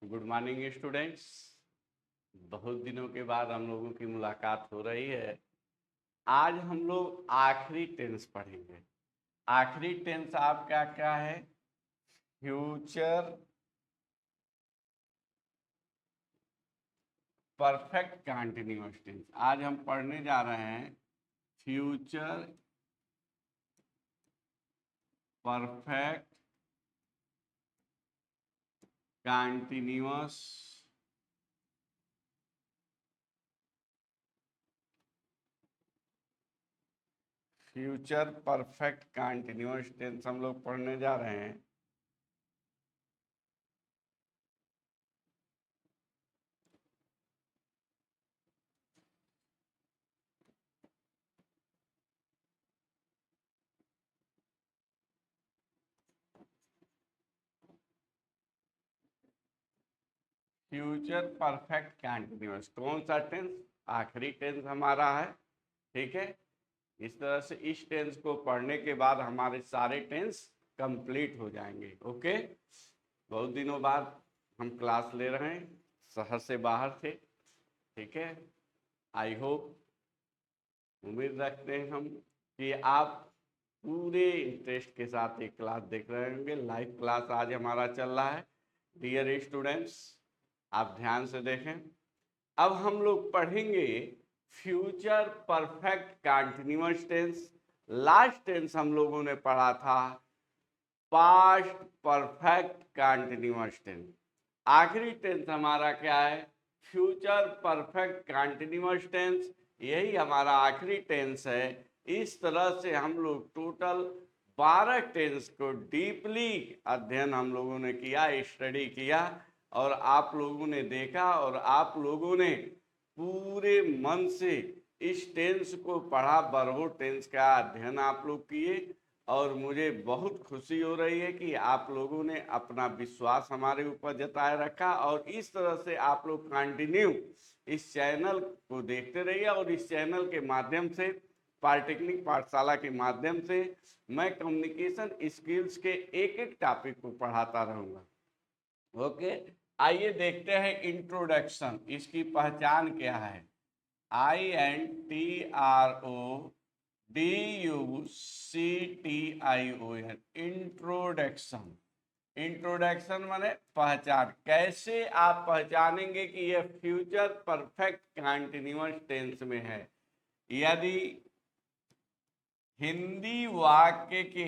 Good morning students. बहुत दिनों के बाद हम लोगों की मुलाकात हो रही है। आज हम लोग आखिरी टेंस पढ़ेंगे। आखिरी टेंस आपका क्या है? Future perfect continuous tense. आज हम पढ़ने जा रहे हैं future perfect continuous future perfect continuous tense हम लोग पढ़ने जा रहे हैं। फ्यूचर परफेक्ट कंटिन्यूअस कौन सा टेंस? आखिरी टेंस हमारा है। ठीक है, इस तरह से इस टेंस को पढ़ने के बाद हमारे सारे टेंस कंप्लीट हो जाएंगे। ओके, बहुत दिनों बाद हम क्लास ले रहे हैं, शहर से बाहर थे। ठीक है, आई होप, उम्मीद रखते हैं हम कि आप पूरे इंटरेस्ट के साथ एक क्लास देख रहे होंगे। लाइव क्लास आज हमारा चल रहा है। डियर स्टूडेंट्स, आप ध्यान से देखें। अब हम लोग पढ़ेंगे future perfect continuous tense. Last tense हम लोगों ने पढ़ा था पास्ट परफेक्ट कंटिन्यूअस टेंस। आखिरी टेंस हमारा क्या है? Future perfect continuous tense. यही हमारा आखिरी टेंस है। इस तरह से हम लोग टोटल 12 टेंस को डीपली अध्ययन हम लोगों ने किया, स्टडी किया, और आप लोगों ने देखा और आप लोगों ने पूरे मन से इस टेंस को पढ़ा। बरहो टेंस का अध्ययन आप लोग किए और मुझे बहुत खुशी हो रही है कि आप लोगों ने अपना विश्वास हमारे ऊपर जताए रखा। और इस तरह से आप लोग कंटिन्यू इस चैनल को देखते रहिए और इस चैनल के माध्यम से, पॉलिटेक्निक पाठशाला के माध्यम से, मैं कम्युनिकेशन स्किल्स के एक एक टॉपिक को पढ़ाता रहूँगा। ओके, आइए देखते हैं इंट्रोडक्शन। इसकी पहचान क्या है? INTRODUCTION, introduction. इंट्रोडक्शन माने पहचान। कैसे आप पहचानेंगे कि यह फ्यूचर परफेक्ट कंटिन्यूअस टेंस में है? यदि हिंदी वाक्य के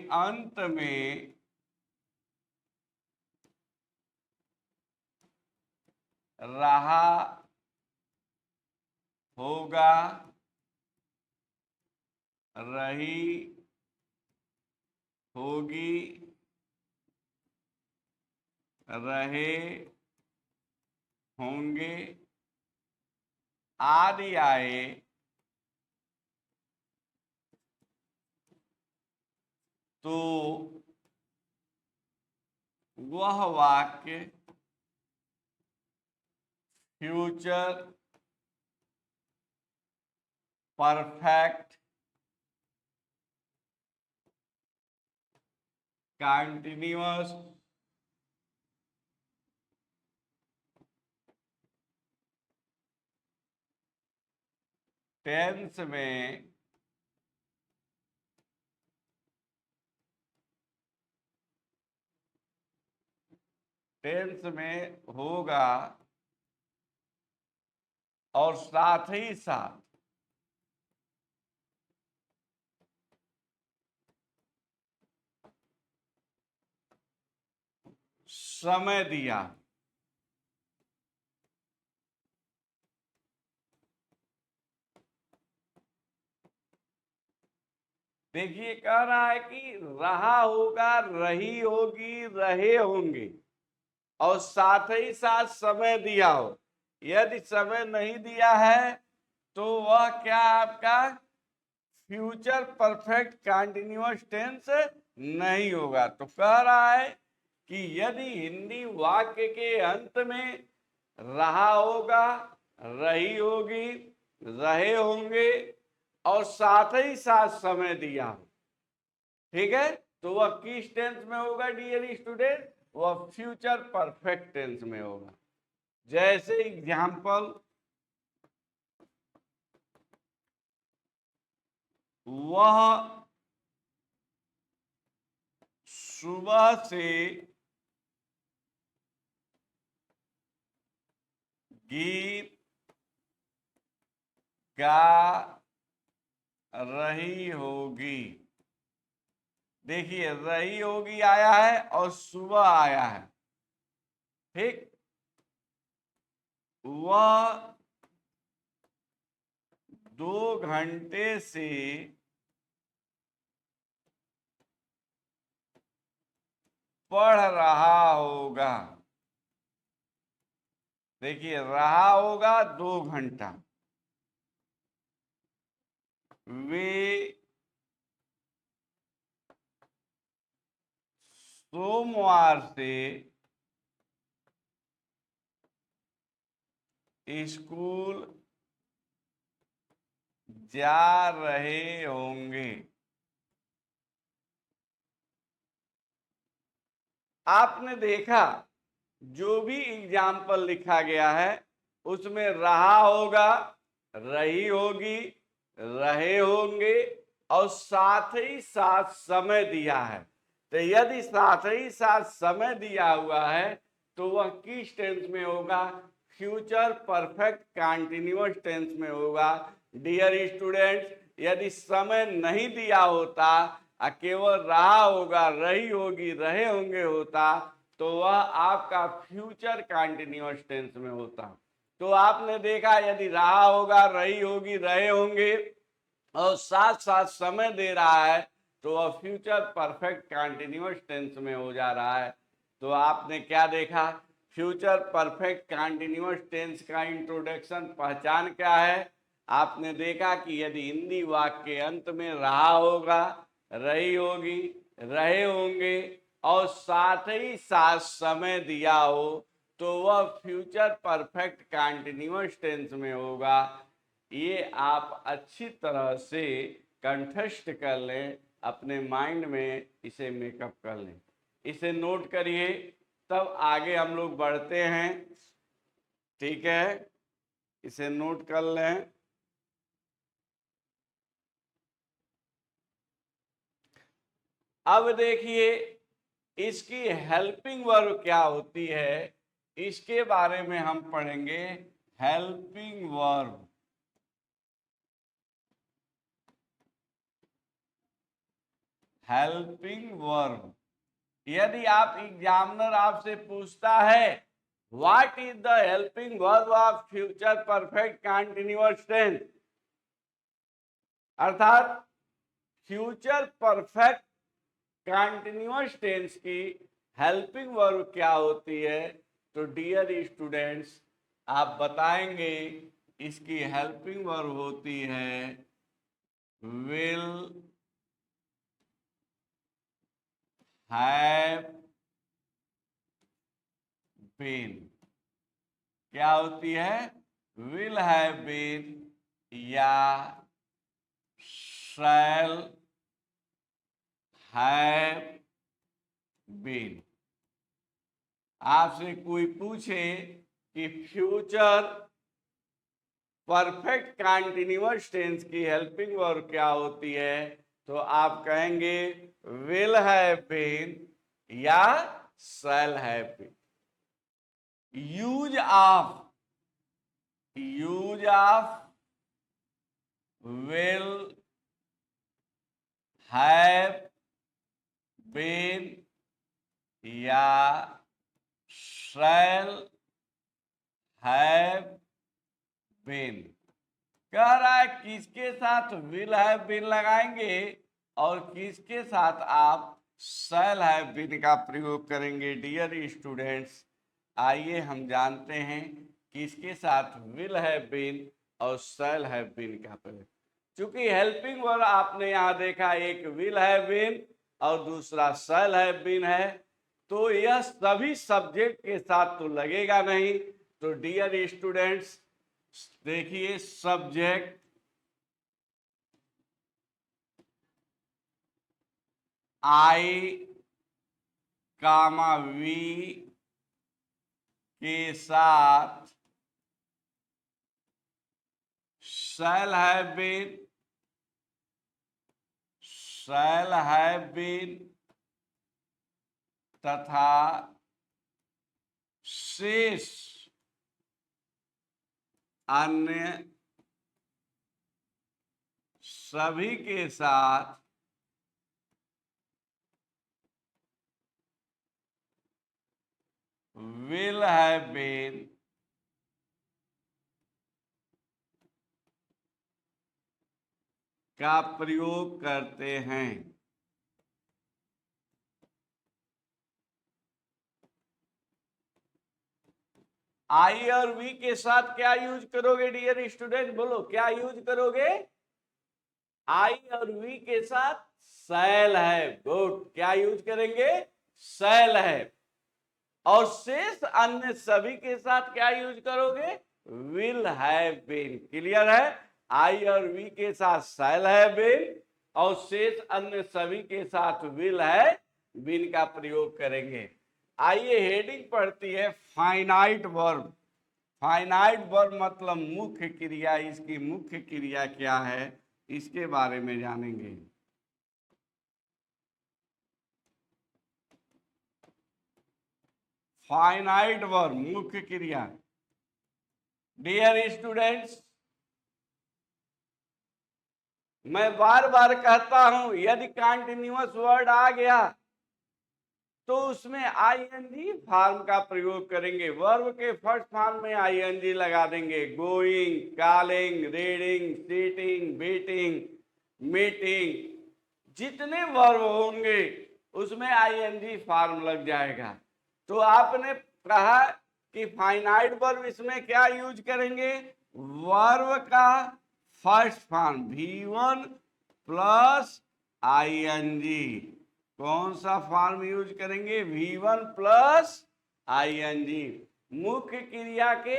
अंत में रहा होगा, रही होगी, रहे होंगे आदि आए तो वह वाक्य फ्यूचर परफेक्ट कंटिन्यूअस टेंस में होगा और साथ ही साथ समय दिया। देखिए, कह रहा है कि रहा होगा, रही होगी, रहे होंगे और साथ ही साथ समय दिया हो। यदि समय नहीं दिया है तो वह क्या आपका फ्यूचर परफेक्ट कंटिन्यूअस टेंस नहीं होगा। तो कह रहा है कि यदि हिंदी वाक्य के अंत में रहा होगा, रही होगी, रहे होंगे और साथ ही साथ समय दिया हो, ठीक है, तो वह किस टेंस में होगा डियर स्टूडेंट? वह फ्यूचर परफेक्ट टेंस में होगा। जैसे एग्जाम्पल, वह सुबह से गीत गा रही होगी। देखिए, रही होगी आया है और सुबह आया है, ठीक। वह 2 घंटे से पढ़ रहा होगा। देखिए, रहा होगा 2 घंटा। वे सोमवार से स्कूल जा रहे होंगे। आपने देखा, जो भी एग्जाम्पल लिखा गया है उसमें रहा होगा, रही होगी, रहे होंगे और साथ ही साथ समय दिया है। तो यदि साथ ही साथ समय दिया हुआ है तो वह किस टेंस में होगा? फ्यूचर परफेक्ट कंटीन्यूअस टेंस में होगा। डियर स्टूडेंट्स, यदि समय नहीं दिया होता, केवल रहा होगा, रही होगी, रहे होंगे होता, तो वह आपका फ्यूचर कंटीन्यूअस टेंस में होता। तो आपने देखा, यदि रहा होगा, रही होगी, रहे होंगे और साथ साथ समय दे रहा है तो वह फ्यूचर परफेक्ट कंटीन्यूअस टेंस में हो जा रहा है। तो आपने क्या देखा? फ्यूचर परफेक्ट कंटीन्यूअस टेंस का इंट्रोडक्शन पहचान क्या है? आपने देखा कि यदि हिंदी वाक्य के अंत में रहा होगा, रही होगी, रहे होंगे और साथ ही साथ समय दिया हो तो वह फ्यूचर परफेक्ट कंटीन्यूअस टेंस में होगा। ये आप अच्छी तरह से कंठस्थ कर लें, अपने माइंड में इसे मेकअप कर लें, इसे नोट करिए, तब आगे हम लोग बढ़ते हैं, ठीक है। इसे नोट कर लें। अब देखिए, इसकी हेल्पिंग वर्ब क्या होती है, इसके बारे में हम पढ़ेंगे। हेल्पिंग वर्ब, हेल्पिंग वर्ब, यदि आप एग्जामिनर आपसे पूछता है what is the helping verb of future perfect continuous tense, अर्थात फ्यूचर परफेक्ट कंटीन्यूअस टेंस की हेल्पिंग वर्ब क्या होती है, तो डियर स्टूडेंट्स आप बताएंगे इसकी हेल्पिंग वर्ब होती है विल हैव बीन। क्या होती है? विल हैव बीन या शैल हैव बीन। आपसे कोई पूछे कि फ्यूचर परफेक्ट कंटीन्यूअस टेंस की हेल्पिंग वर्ब क्या होती है, तो आप कहेंगे विल हैव बीन या shall have been. Use of will have been या शैल हैव बीन। कह रहा है किसके साथ विल हैव बीन लगाएंगे और किसके साथ आप शैल हैव बीन का प्रयोग करेंगे। डियर स्टूडेंट्स, आइए हम जानते हैं किसके साथ विल हैव बीन और शैल हैव बीन का प्रयोग। चूंकि हेल्पिंग वर्ब आपने यहां देखा, एक विल हैव बीन और दूसरा शैल हैव बीन है, तो यह सभी सब्जेक्ट के साथ तो लगेगा नहीं। तो डियर स्टूडेंट्स देखिए, सब्जेक्ट आई कामा वी के साथ shall have been तथा शेष अन्य सभी के साथ will have been का प्रयोग करते हैं। आई और वी के साथ क्या यूज करोगे डियर स्टूडेंट, बोलो क्या यूज करोगे? आई और वी के साथ शैल है। गुड, क्या यूज करेंगे? शैल है। और शेष अन्य सभी के साथ क्या यूज करोगे? Will have been. क्लियर है? आई और वी के साथ शैल हैव बीन और शेष अन्य सभी के साथ विल हैव बीन का प्रयोग करेंगे। आइए हेडिंग पढ़ती है फाइनाइट वर्ब। फाइनाइट वर्ब मतलब मुख्य क्रिया। इसकी मुख्य क्रिया क्या है इसके बारे में जानेंगे। फाइनाइट वर्ब मुख्य क्रिया। डियर स्टूडेंट्स, मैं बार बार कहता हूं यदि कंटीन्यूअस वर्ड आ गया तो उसमें आईएनजी फॉर्म का प्रयोग करेंगे। वर्ब के फर्स्ट फॉर्म में आईएनजी लगा देंगे। Going, calling, reading, sitting, beating, meeting, जितने वर्ब होंगे उसमें आईएनजी फॉर्म लग जाएगा। तो आपने कहा कि फाइनाइट वर्ब इसमें क्या यूज करेंगे? वर्ब का first form V1 plus ING. कौन सा फॉर्म यूज करेंगे? V1 plus ING. मुख्य क्रिया के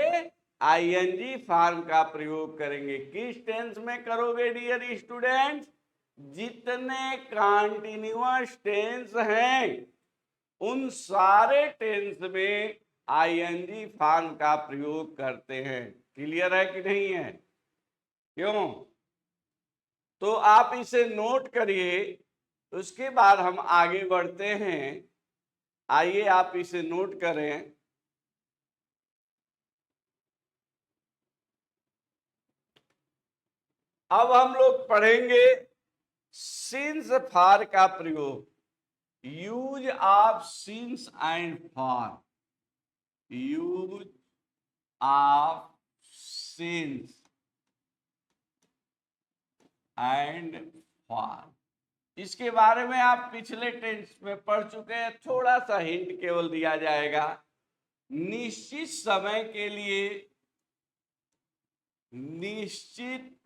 आईएनजी फॉर्म का प्रयोग करेंगे। किस टेंस में करोगे डियर स्टूडेंट्स? जितने कंटीन्यूअस टेंस हैं उन सारे टेंस में आईएनजी फॉर्म का प्रयोग करते हैं। क्लियर है कि नहीं है? क्यों? तो आप इसे नोट करिए, उसके बाद हम आगे बढ़ते हैं। आइए आप इसे नोट करें। अब हम लोग पढ़ेंगे सिंस फॉर का प्रयोग। Use of since and for. Use of since and for. इसके बारे में आप पिछले टेंस में पढ़ चुके हैं। थोड़ा सा हिंट केवल दिया जाएगा। निश्चित समय के लिए, निश्चित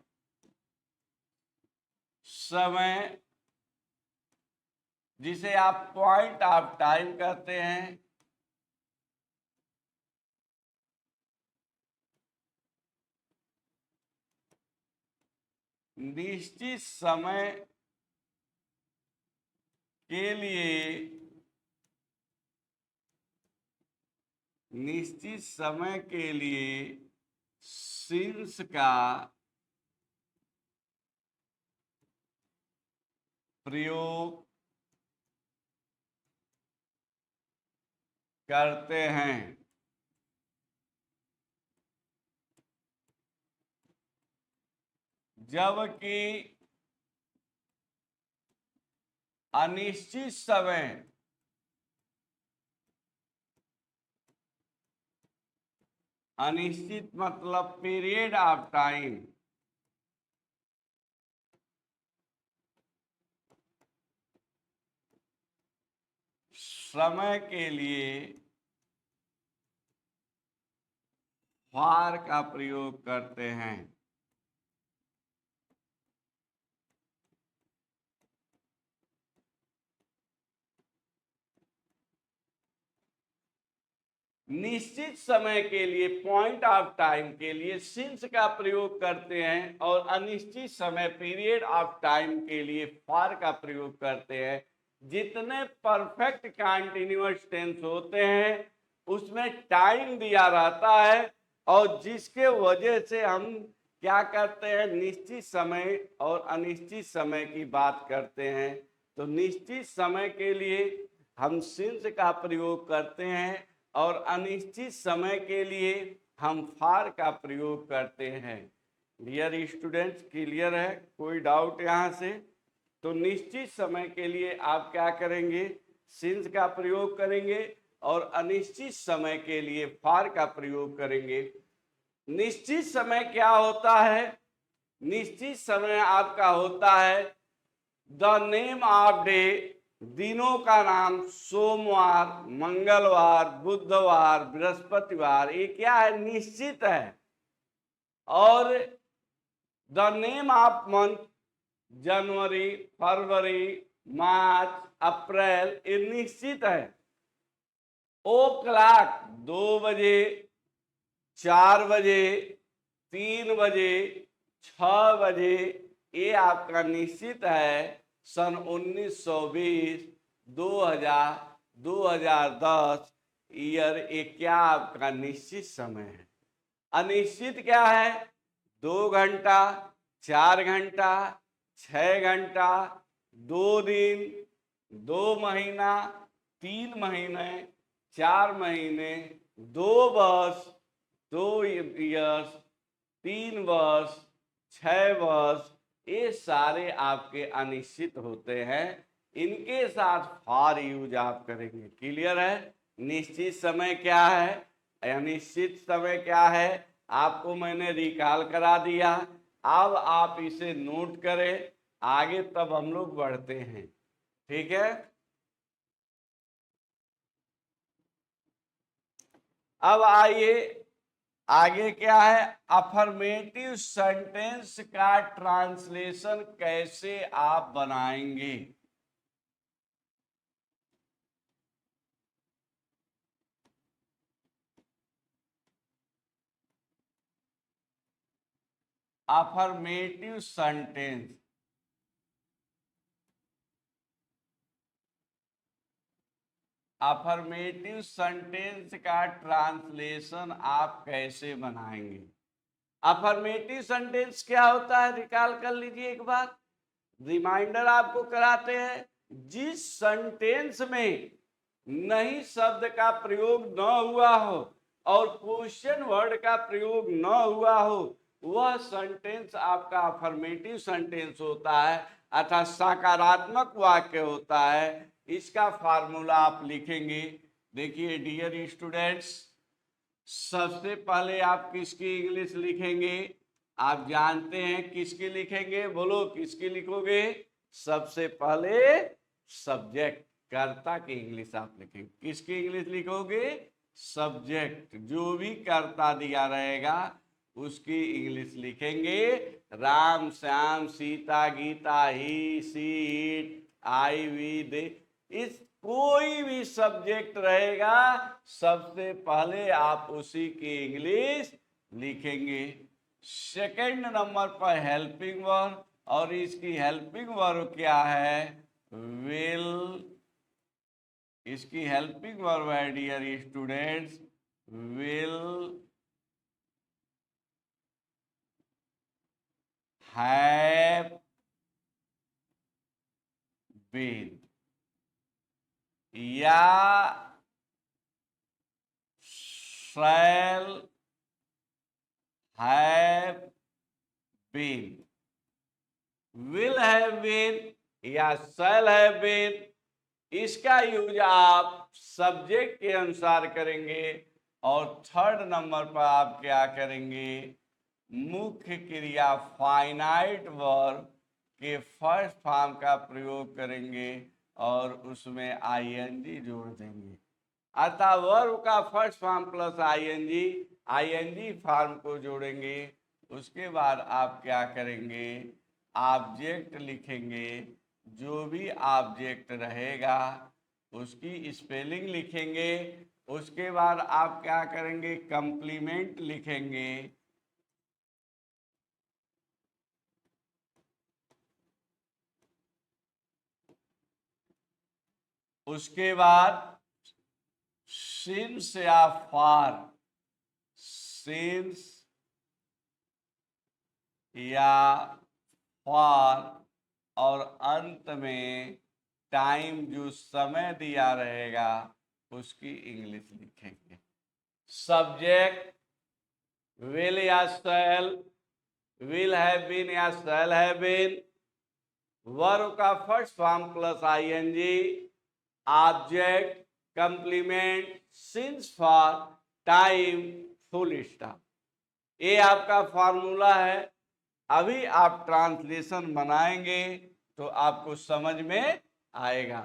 समय जिसे आप पॉइंट ऑफ टाइम कहते हैं, निश्चित समय के लिए, निश्चित समय के लिए सिंस का प्रयोग करते हैं। जबकि अनिश्चित समय, अनिश्चित मतलब पीरियड ऑफ टाइम, समय के लिए फॉर का प्रयोग करते हैं। निश्चित समय के लिए, पॉइंट ऑफ टाइम के लिए सिंस का प्रयोग करते हैं और अनिश्चित समय पीरियड ऑफ टाइम के लिए फॉर का प्रयोग करते हैं। जितने परफेक्ट कंटीन्यूअस टेंस होते हैं उसमें टाइम दिया रहता है, और जिसके वजह से हम क्या करते हैं, निश्चित समय और अनिश्चित समय की बात करते हैं। तो निश्चित समय के लिए हम सिंस का प्रयोग करते हैं और अनिश्चित समय के लिए हम फार का प्रयोग करते हैं। डियर स्टूडेंट्स, क्लियर है? कोई डाउट यहाँ से? तो निश्चित समय के लिए आप क्या करेंगे, सिंस का प्रयोग करेंगे, और अनिश्चित समय के लिए फार का प्रयोग करेंगे। निश्चित समय क्या होता है? निश्चित समय आपका होता है द नेम ऑफ डे, दिनों का नाम, सोमवार, मंगलवार, बुधवार, बृहस्पतिवार, ये क्या है, निश्चित है। और द नेम ऑफ मंथ, जनवरी, फरवरी, मार्च, अप्रैल, ये निश्चित है। ओ क्लॉक, 2 बजे, 4 बजे, 3 बजे, 6 बजे, ये आपका निश्चित है। सन 1920, 2000, 2010 ईयर, ये क्या आपका निश्चित समय है। अनिश्चित क्या है? 2 घंटा, 4 घंटा, 6 घंटा, 2 दिन, 2 महीना, 3 महीने, 4 महीने, 2 वर्ष, 2 ईयर्स, 3 वर्ष, 6 वर्ष, ये सारे आपके अनिश्चित होते हैं। इनके साथ फॉर यूज आप करेंगे। क्लियर है? निश्चित समय क्या है, अनिश्चित समय क्या है, आपको मैंने रिकॉल करा दिया। अब आप इसे नोट करें, आगे तब हम लोग बढ़ते हैं। ठीक है? अब आइए आगे क्या है, अफर्मेटिव सेंटेंस का ट्रांसलेशन कैसे आप बनाएंगे। अफर्मेटिव सेंटेंस, अफर्मेटिव सेंटेंस का ट्रांसलेशन आप कैसे बनाएंगे। अफर्मेटिव सेंटेंस क्या होता है, रिकॉल कर लीजिए एक बार, रिमाइंडर आपको कराते हैं। जिस सेंटेंस में नहीं शब्द का प्रयोग न हुआ हो और क्वेश्चन वर्ड का प्रयोग न हुआ हो, वह सेंटेंस आपका अफर्मेटिव सेंटेंस होता है, अर्थात सकारात्मक वाक्य होता है। इसका फार्मूला आप लिखेंगे। देखिए डियर स्टूडेंट्स, सबसे पहले आप किसकी इंग्लिश लिखेंगे? आप जानते हैं किसकी लिखेंगे, बोलो किसकी लिखोगे? सबसे पहले सब्जेक्ट, कर्ता की इंग्लिश आप लिखेंगे। किसकी इंग्लिश लिखोगे? सब्जेक्ट, जो भी कर्ता दिया रहेगा उसकी इंग्लिश लिखेंगे। राम, श्याम, सीता, गीता, ही, सी, इट, आई, वी, दे, इस कोई भी सब्जेक्ट रहेगा, सबसे पहले आप उसी की इंग्लिश लिखेंगे। सेकंड नंबर पर हेल्पिंग वर्ब, और इसकी हेल्पिंग वर्ब क्या है? विल। इसकी हेल्पिंग वर्ब है dear students, will, have been, या shall have been. Will have been या शैल हैव बीन, इसका यूज आप सब्जेक्ट के अनुसार करेंगे। और थर्ड नंबर पर आप क्या करेंगे? मुख्य क्रिया फाइनाइट वर्ब के फर्स्ट फॉर्म का प्रयोग करेंगे और उसमें आईएनजी जोड़ देंगे। अतः वर्ब का first form plus ING, ING form को जोड़ेंगे। उसके बाद आप क्या करेंगे? ऑब्जेक्ट लिखेंगे। जो भी ऑब्जेक्ट रहेगा उसकी स्पेलिंग लिखेंगे। उसके बाद आप क्या करेंगे? कंप्लीमेंट लिखेंगे। उसके बाद सिंस या फॉर, सिंस या फॉर, और अंत में टाइम जो समय दिया रहेगा उसकी इंग्लिश लिखेंगे। सब्जेक्ट विल या शैल, विल हैव बीन या शैल हैव बीन, वर्ब का first form plus ING, object, complement, since for, time, full stop. ये आपका फॉर्मूला है। अभी आप ट्रांसलेशन बनाएंगे तो आपको समझ में आएगा।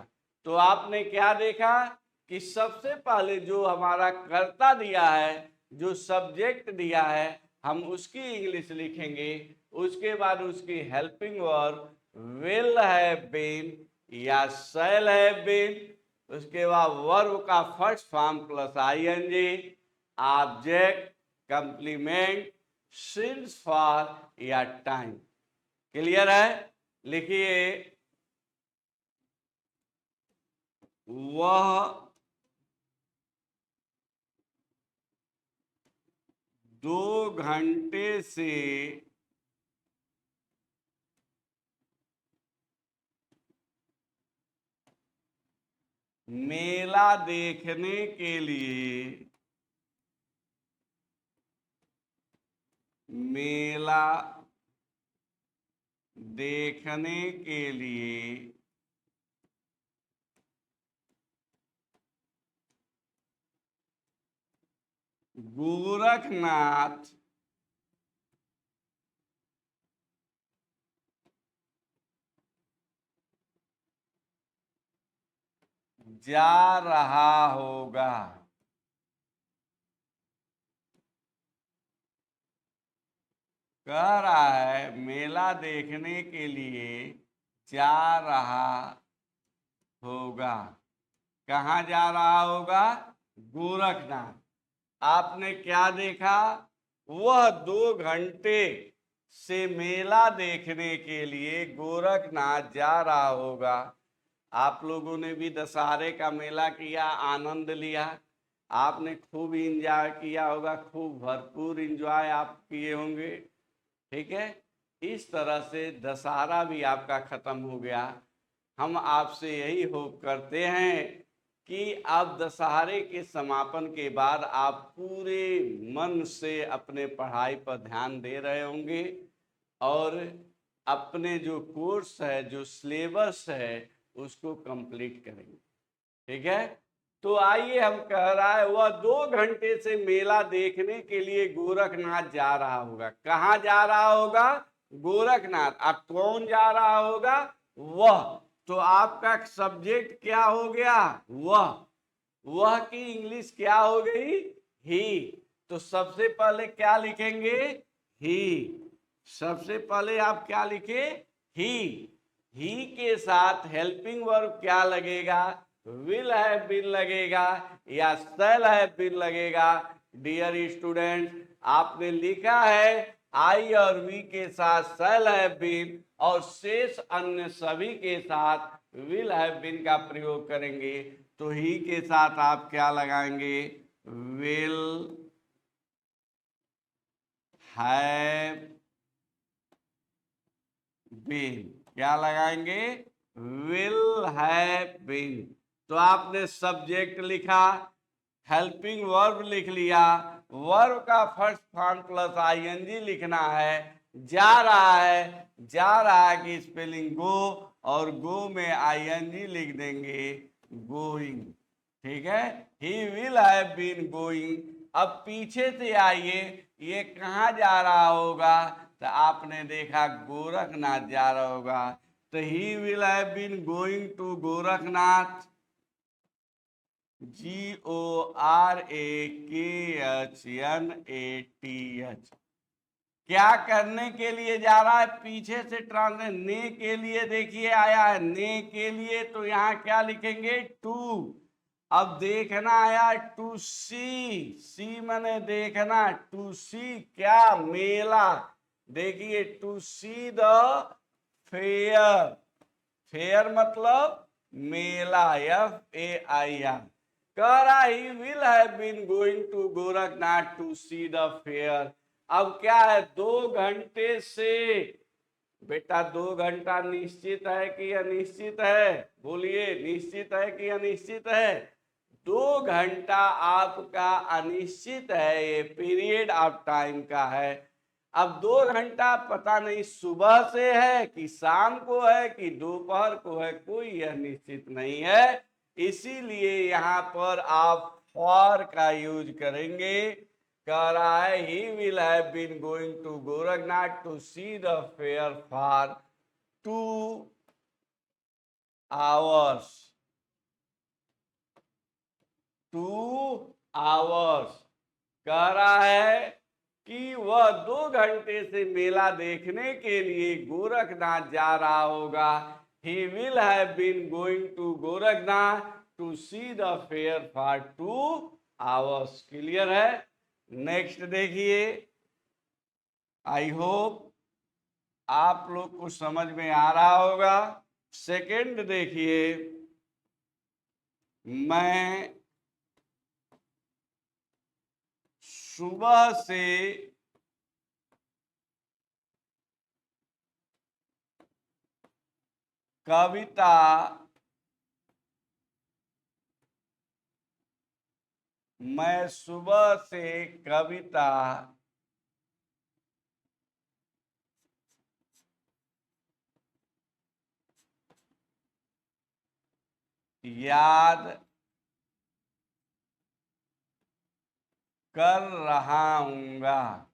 तो आपने क्या देखा कि सबसे पहले जो हमारा कर्ता दिया है, जो सब्जेक्ट दिया है, हम उसकी इंग्लिश लिखेंगे। उसके बाद उसकी helping verb will have been या शैल हैव बीन, उसके बाद वर्ब का first form plus ING, object, complement, since for या टाइम। क्लियर है? लिखिए, वह 2 घंटे से मेला देखने के लिए, मेला देखने के लिए गोरखनाथ जा रहा होगा। कह रहा है मेला देखने के लिए जा रहा होगा। कहाँ जा रहा होगा? गोरखनाथ। आपने क्या देखा? वह 2 घंटे से मेला देखने के लिए गोरखनाथ जा रहा होगा। आप लोगों ने भी दशहरे का मेला किया, आनंद लिया, आपने खूब इंजॉय किया होगा, खूब भरपूर इंजॉय आप किए होंगे। ठीक है, इस तरह से दशहरा भी आपका खत्म हो गया। हम आपसे यही होप करते हैं कि आप दशहरे के समापन के बाद आप पूरे मन से अपने पढ़ाई पर ध्यान दे रहे होंगे और अपने जो कोर्स है, जो सिलेबस है, उसको कंप्लीट करेंगे। ठीक है, तो आइए, हम कह रहा है वह 2 घंटे से मेला देखने के लिए गोरखनाथ जा रहा होगा। कहाँ जा रहा होगा? गोरखनाथ। अब कौन जा रहा होगा? वह। तो आपका सब्जेक्ट क्या हो गया? वह की इंग्लिश क्या हो गई? ही। तो सबसे पहले क्या लिखेंगे? ही। सबसे पहले आप क्या लिखे? ही के साथ हेल्पिंग वर्ब क्या लगेगा? विल हैव बीन लगेगा या शैल हैव बीन लगेगा। डियर स्टूडेंट, आपने लिखा है आई और वी के साथ शैल हैव बीन और शेष अन्य सभी के साथ विल हैव बीन का प्रयोग करेंगे। तो ही के साथ आप क्या लगाएंगे? Will have been. क्या लगाएंगे? Will have been. तो आपने सब्जेक्ट लिखा, हेल्पिंग वर्ब लिख लिया, वर्ब का फर्स्ट फॉर्म प्लस आईएनजी लिखना है, जा रहा है, जा रहा की स्पेलिंग गो और गो में आईएनजी लिख देंगे, गोइंग। ठीक है, he will have been going. अब पीछे से आइए, ये कहाँ जा रहा होगा? तो आपने देखा गोरखनाथ जा रहा होगा। तो he will have been going to Gorakhnath, GORAKHNATH। क्या करने के लिए जा रहा है? पीछे से ट्रांसलेट ने के लिए, देखिए आया है ने के लिए, तो यहां क्या लिखेंगे? टू। अब देखना आया टू सी, सी मैंने देखना, टू सी क्या? मेला। देखिए to see the fair, fair मतलब मेला, FAIR। कह रहा he will have been going to Gorakhnath to see the fair. अब क्या है, 2 घंटे से। बेटा 2 घंटा निश्चित है कि अनिश्चित है? बोलिए, निश्चित है कि अनिश्चित है? 2 घंटा आपका अनिश्चित है, ये पीरियड ऑफ टाइम का है। अब 2 घंटा पता नहीं सुबह से है कि शाम को है कि दोपहर को है, कोई यह निश्चित नहीं है। इसीलिए यहाँ पर आप फॉर का यूज करेंगे। कह रहा है he will have been going to Gorakhnath to see the fair for 2 hours। 2 hours। कह रहा है कि वह 2 घंटे से मेला देखने के लिए गोरखनाथ जा रहा होगा। He will have been going to Gorakhnath to see the fair for 2 hours। Clear है? नेक्स्ट देखिए, आई होप आप लोग को समझ में आ रहा होगा। सेकंड देखिए, मैं सुबह से कविता मैं सुबह से कविता याद कर रहा हूँगा।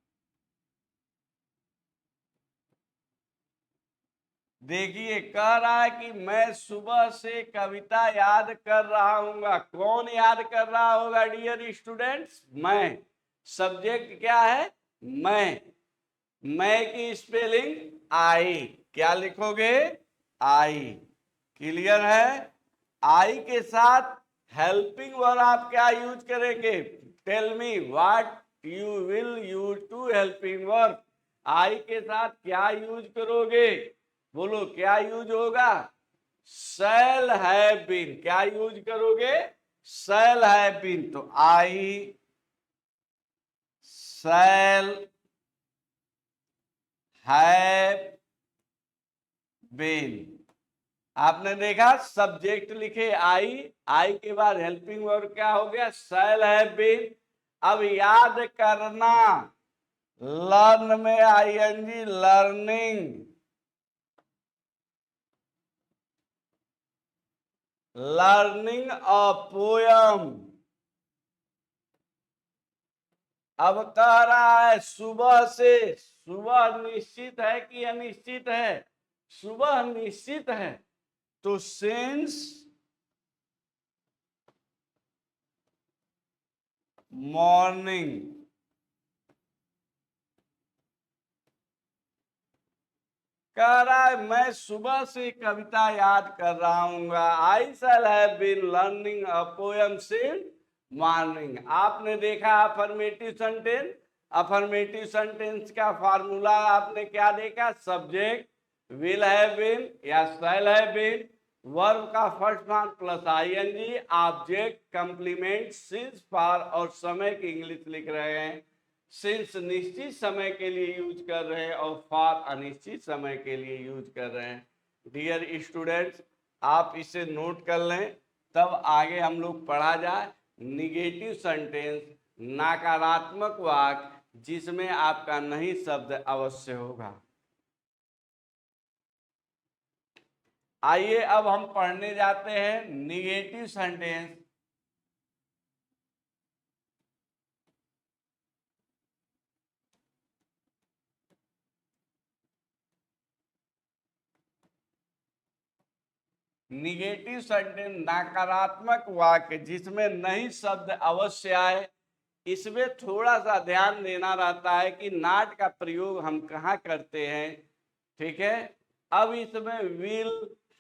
देखिए, कह रहा है कि मैं सुबह से कविता याद कर रहा हूँगा। कौन याद कर रहा होगा डियर स्टूडेंट्स? मैं। सब्जेक्ट क्या है? मैं की स्पेलिंग आई। क्या लिखोगे? आई। क्लियर है? आई के साथ हेल्पिंग वर्ब आप क्या यूज करेंगे? Tell me what you will use to helping verb. I के साथ क्या यूज करोगे? बोलो, क्या यूज होगा? Shall have been. क्या यूज करोगे? Shall have been. तो आई शैल हैव बीन। आपने देखा, सब्जेक्ट लिखे आई के बाद हेल्पिंग वर्ब क्या हो गया? Shall have been. अब याद करना, लर्न में ING, learning. Learning a poem. अब कह रहा है सुबह से। सुबह निश्चित है कि अनिश्चित है? सुबह निश्चित है, तो सिंस मॉर्निंग। कह रहा है मैं सुबह से कविता याद कर रहा हूँ। I shall have been learning a poem since morning. आपने देखा अफर्मेटिव सेंटेंस। अफर्मेटिव सेंटेंस का फार्मूला आपने क्या देखा? सब्जेक्ट विल हैव बीन या शैल हैव बीन, वर्ब का first form plus ING, object, complement, since, for और समय की इंग्लिश लिख रहे हैं। सिंस निश्चित समय के लिए यूज कर रहे हैं और फॉर अनिश्चित समय के लिए यूज कर रहे हैं। डियर स्टूडेंट्स, आप इसे नोट कर लें, तब आगे हम लोग पढ़ा जाए। निगेटिव सेंटेंस, नकारात्मक वाक्य जिसमें आपका नहीं शब्द अवश्य होगा। आइए अब हम पढ़ने जाते हैं निगेटिव सेंटेंस। निगेटिव सेंटेंस, नकारात्मक वाक्य जिसमें नहीं शब्द अवश्य आए। इसमें थोड़ा सा ध्यान देना रहता है कि नॉट का प्रयोग हम कहाँ करते हैं। ठीक है, अब इसमें विल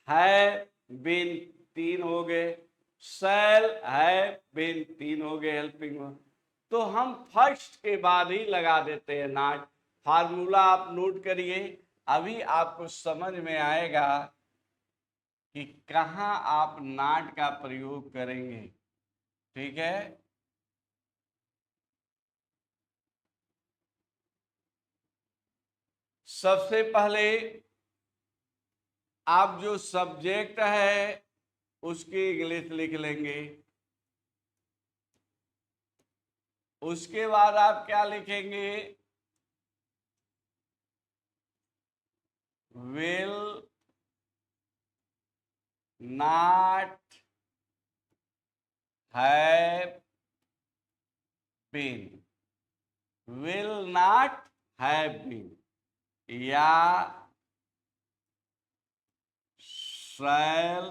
है बीन 3 हो गए, शैल है बीन 3 हो गए हेल्पिंग वर्ब। तो हम फर्स्ट के बाद ही लगा देते हैं नॉट। फार्मूला आप नोट करिए, अभी आपको समझ में आएगा। कि कहाँ आप नॉट का प्रयोग करेंगे। ठीक है, सबसे पहले आप जो सब्जेक्ट है उसकी इंग्लिश लिख लेंगे। उसके बाद आप क्या लिखेंगे, will not have been, will not have been या शैल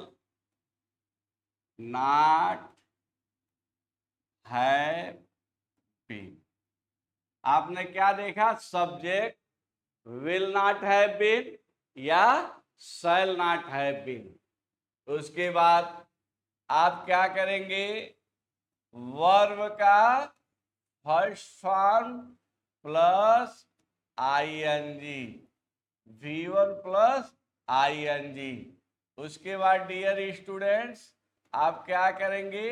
नॉट हैव बीन। आपने क्या देखा, subject will not have been या शैल नॉट हैव बीन। उसके बाद आप क्या करेंगे, वर्ब का first form plus ING, V1 plus ING. उसके बाद डियर स्टूडेंट्स आप क्या करेंगे,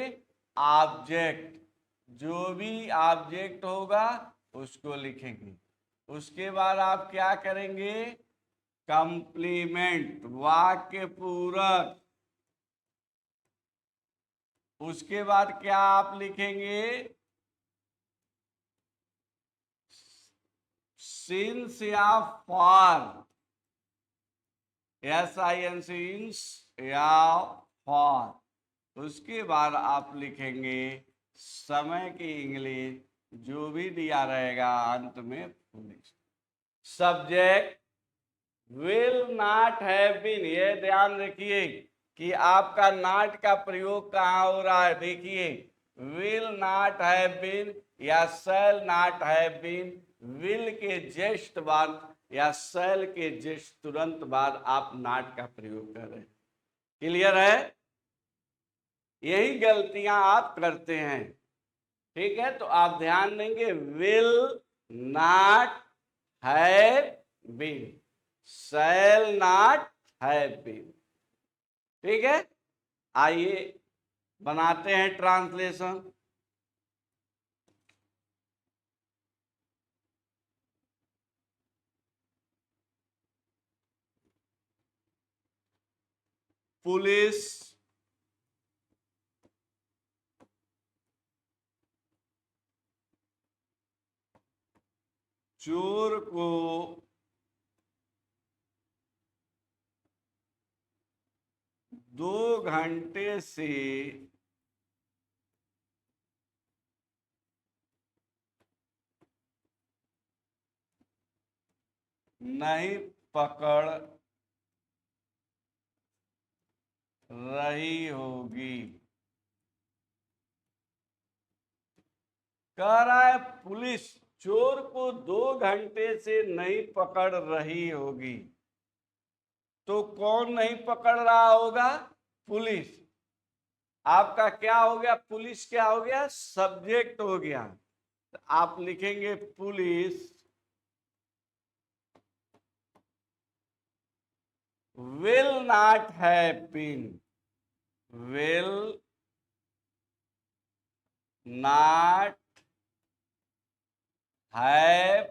ऑब्जेक्ट, जो भी ऑब्जेक्ट होगा उसको लिखेंगे। उसके बाद आप क्या करेंगे, कंप्लीमेंट, वाक्य पूरक। उसके बाद क्या आप लिखेंगे, सिंस या फॉर, SINS या फॉर। उसके बाद आप लिखेंगे समय की इंग्लिश, जो भी दिया रहेगा अंत में police. Subject will not have been, ये ध्यान रखिए कि आपका नॉट का प्रयोग कहाँ हो रहा है। देखिए, विल नॉट हैव बीन या shall not have been, will के जस्ट बाद या शैल के जस्ट तुरंत बाद आप नॉट का प्रयोग कर रहे हैं। क्लियर है, यही गलतियां आप करते हैं। ठीक है, तो आप ध्यान देंगे, will not have been, shall not have been. ठीक है, आइए बनाते हैं ट्रांसलेशन। पुलिस चोर को दो घंटे से नहीं पकड़ रही होगी। कह रहा है पुलिस चोर को 2 घंटे से नहीं पकड़ रही होगी। तो कौन नहीं पकड़ रहा होगा, पुलिस। आपका क्या हो गया, पुलिस क्या हो गया, सब्जेक्ट हो गया। तो आप लिखेंगे police will not have been, will not have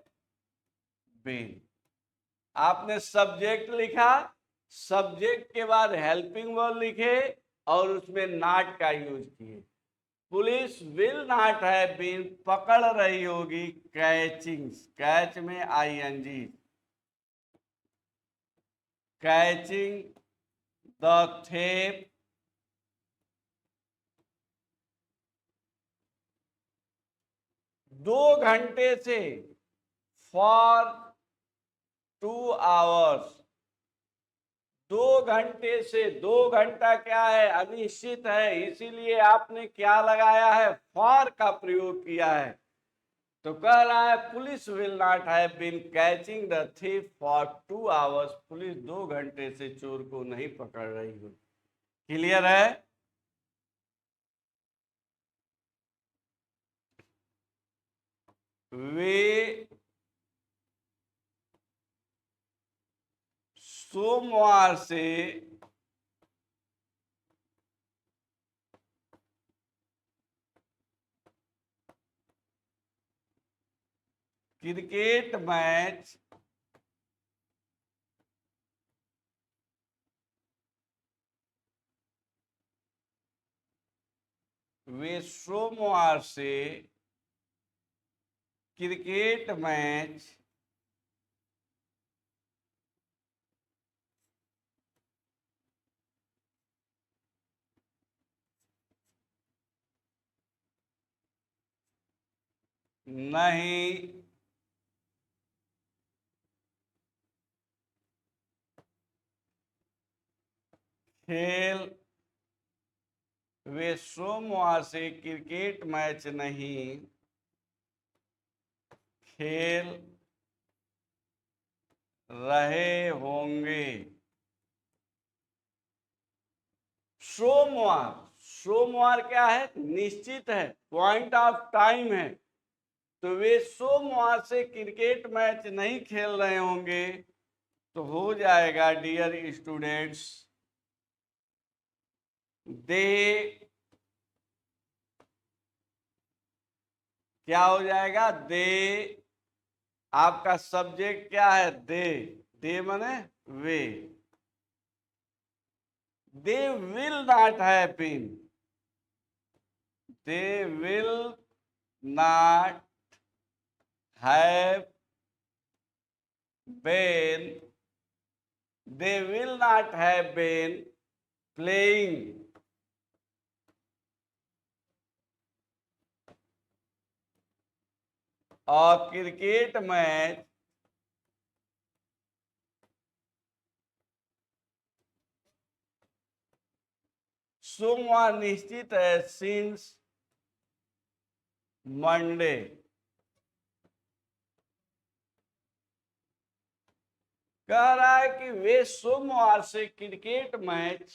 been। आपने सब्जेक्ट लिखा, सब्जेक्ट के बाद हेल्पिंग वर्ब लिखे और उसमें नॉट का यूज किए। Police will not have been, पकड़ रही होगी, कैचिंग, कैच में आईएनजी, कैचिंग द थेप, 2 घंटे से, फॉर 2 hours, 2 घंटे से। 2 घंटा क्या है, अनिश्चित है, इसीलिए आपने क्या लगाया है, फॉर का प्रयोग किया है। तो कह रहा है police will not have been catching the thief for 2 hours, police 2 घंटे से चोर को नहीं पकड़ रही हो। क्लियर है, वे सोमवार से क्रिकेट मैच वे सोमवार से क्रिकेट मैच नहीं खेल वे सोमवार से क्रिकेट मैच नहीं खेल रहे होंगे। सोमवार, सोमवार क्या है? निश्चित है, पॉइंट ऑफ टाइम है। तो वे सोमवार से क्रिकेट मैच नहीं खेल रहे होंगे, तो हो जाएगा डियर स्टूडेंट्स, दे, क्या हो जाएगा? दे, आपका सब्जेक्ट क्या है? दे माने वे, they will not happen, they will not have been, they will not have been playing a cricket match सोमवार निश्चित है सिंस मंडे। कह रहा है कि वे सोमवार से क्रिकेट मैच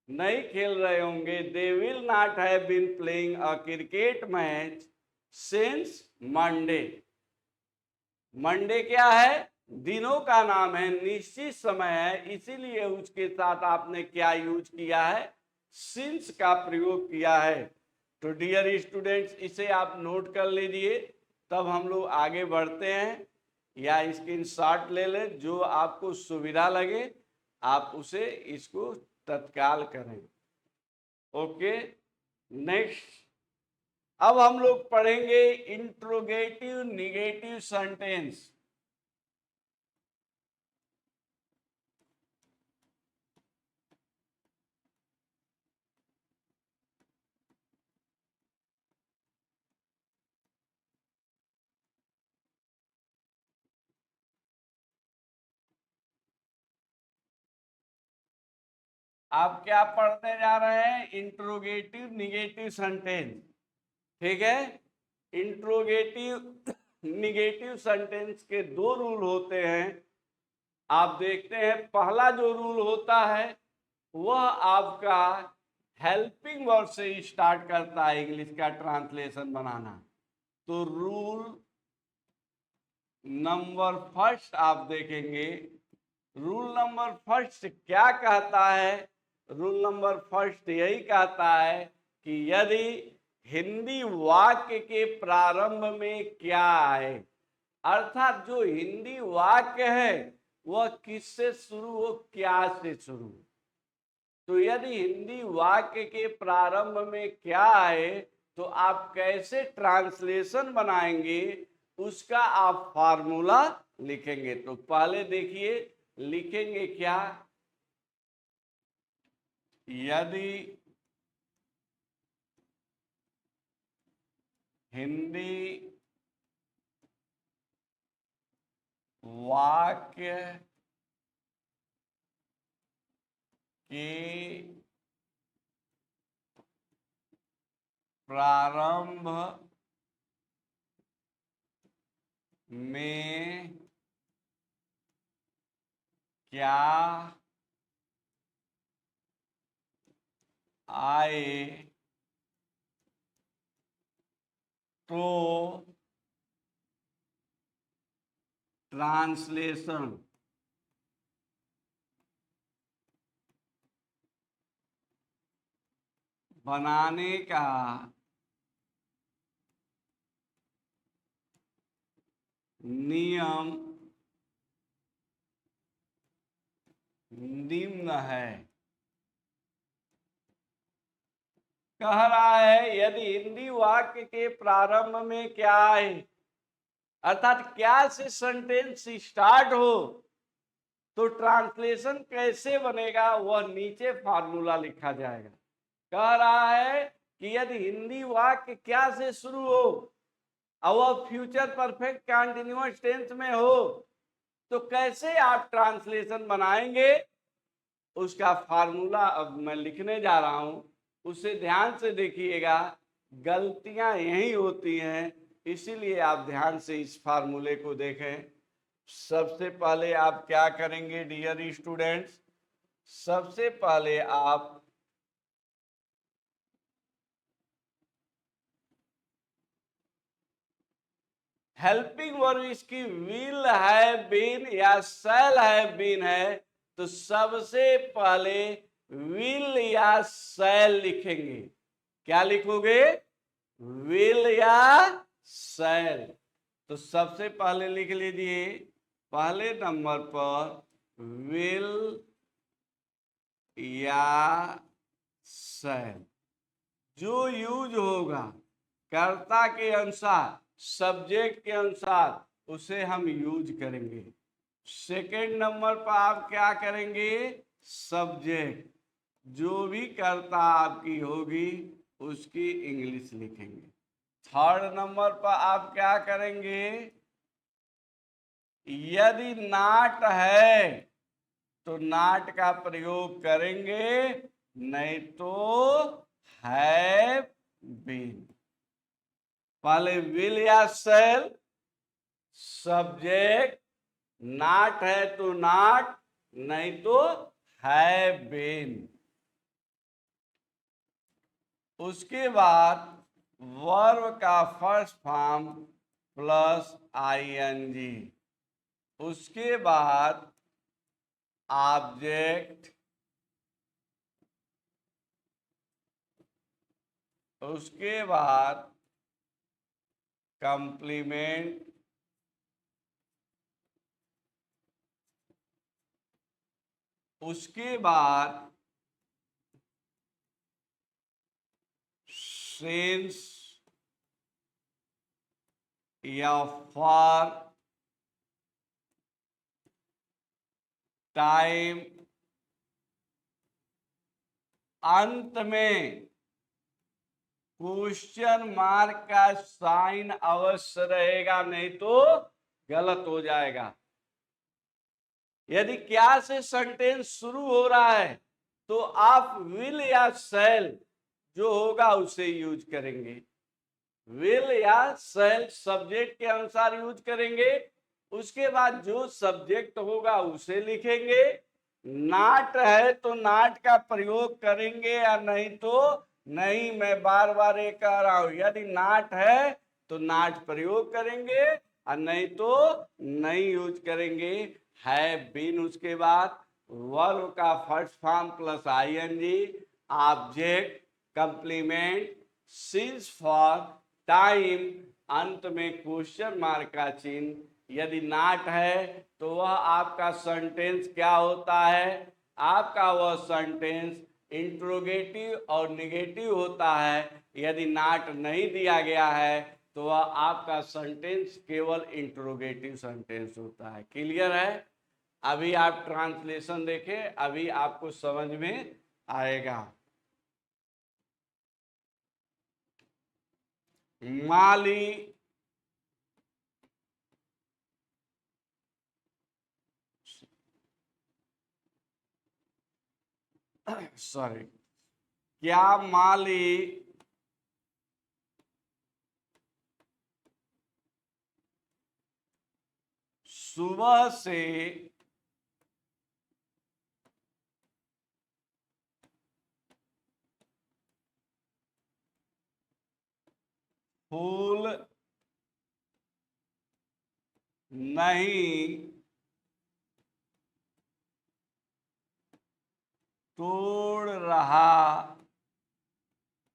नहीं खेल रहे होंगे। They will not have been playing a cricket match since Monday. Monday क्या है? दिनों का नाम है, निश्चित समय है, इसीलिए उसके साथ आपने क्या यूज किया है? सिंस का प्रयोग किया है। तो डियर स्टूडेंट्स, इसे आप नोट कर लीजिए, तब हम लोग आगे बढ़ते हैं, या स्क्रीनशॉट ले लें, जो आपको सुविधा लगे आप उसे इसको तत्काल करें। ओके, नेक्स्ट अब हम लोग पढ़ेंगे इंट्रोगेटिव निगेटिव सेंटेंस। आप क्या पढ़ने जा रहे हैं? Interrogative negative sentence. ठीक है, इंट्रोगेटिव निगेटिव सेंटेंस के दो रूल होते हैं। आप देखते हैं, पहला जो रूल होता है वह आपका हेल्पिंग वर्ड से स्टार्ट करता है इंग्लिश का ट्रांसलेशन बनाना। तो रूल नंबर फर्स्ट आप देखेंगे, रूल नंबर फर्स्ट क्या कहता है? रूल नंबर फर्स्ट यही कहता है कि यदि हिंदी वाक्य के प्रारंभ में क्या आए, अर्थात जो हिंदी वाक्य है वह किससे शुरू हो? क्या से शुरू। तो यदि हिंदी वाक्य के प्रारंभ में क्या आए तो आप कैसे ट्रांसलेशन बनाएंगे, उसका आप फार्मूला लिखेंगे। तो पहले देखिए, लिखेंगे क्या? यदि हिंदी वाक्य के प्रारंभ में क्या आए तो ट्रांसलेशन बनाने का नियम निम्न है। कह रहा है यदि हिंदी वाक्य के प्रारंभ में क्या है, अर्थात क्या से सेंटेंस स्टार्ट हो तो ट्रांसलेशन कैसे बनेगा, वह नीचे फार्मूला लिखा जाएगा। कह रहा है कि यदि हिंदी वाक्य क्या से शुरू हो और वह फ्यूचर परफेक्ट कंटीन्यूअस टेंस में हो तो कैसे आप ट्रांसलेशन बनाएंगे, उसका फार्मूला अब मैं लिखने जा रहा हूं, उसे ध्यान से देखिएगा। गलतियां यही होती हैं, इसीलिए आप ध्यान से इस फार्मूले को देखें। सबसे पहले आप क्या करेंगे डियर स्टूडेंट्स, सबसे पहले आप हेल्पिंग वर्ब इसकी विल है बीन या शैल है बीन है, तो सबसे पहले विल या शैल लिखेंगे। क्या लिखोगे, विल या शैल। तो सबसे पहले लिख लीजिए, पहले नंबर पर विल या शैल जो यूज होगा कर्ता के अनुसार, सब्जेक्ट के अनुसार उसे हम यूज करेंगे। सेकेंड नंबर पर आप क्या करेंगे, सब्जेक्ट जो भी कर्ता आपकी होगी उसकी इंग्लिश लिखेंगे। थर्ड नंबर पर आप क्या करेंगे, यदि नाट है तो नाट का प्रयोग करेंगे, नहीं तो हैव बीन। पहले विल या शैल, सब्जेक्ट, नाट है तो नाट, नहीं तो हैव बीन। उसके बाद वर्ब का फर्स्ट फॉर्म प्लस आईएनजी, उसके बाद ऑब्जेक्ट, उसके बाद कंप्लीमेंट, उसके बाद सेंस या फॉर, टाइम, अंत में क्वेश्चन मार्क का साइन अवश्य रहेगा, नहीं तो गलत हो जाएगा। यदि क्या से सेंटेंस शुरू हो रहा है तो आप विल या शैल जो होगा उसे यूज करेंगे। विल या शैल सब्जेक्ट के अनुसार यूज करेंगे, उसके बाद जो सब्जेक्ट होगा उसे लिखेंगे। नाट है तो नाट का प्रयोग करेंगे या नहीं तो नहीं। मैं बार बार ये कह रहा हूं, यदि नाट है तो नाट प्रयोग करेंगे और नहीं तो नहीं यूज करेंगे। है बीन, उसके बाद वर्ब का first form plus ING, object, complement, since for, time, अंत में क्वेश्चन मार्क का चिन्ह। यदि नाट है तो वह आपका सेंटेंस क्या होता है, आपका वह सेंटेंस इंट्रोगेटिव और निगेटिव होता है। यदि नाट नहीं दिया गया है तो वह आपका सेंटेंस केवल इंट्रोगेटिव सेंटेंस होता है। क्लियर है? अभी आप ट्रांसलेशन देखें, अभी आपको समझ में आएगा। माली सॉरी, क्या माली सुबह से फूल नहीं तोड़ रहा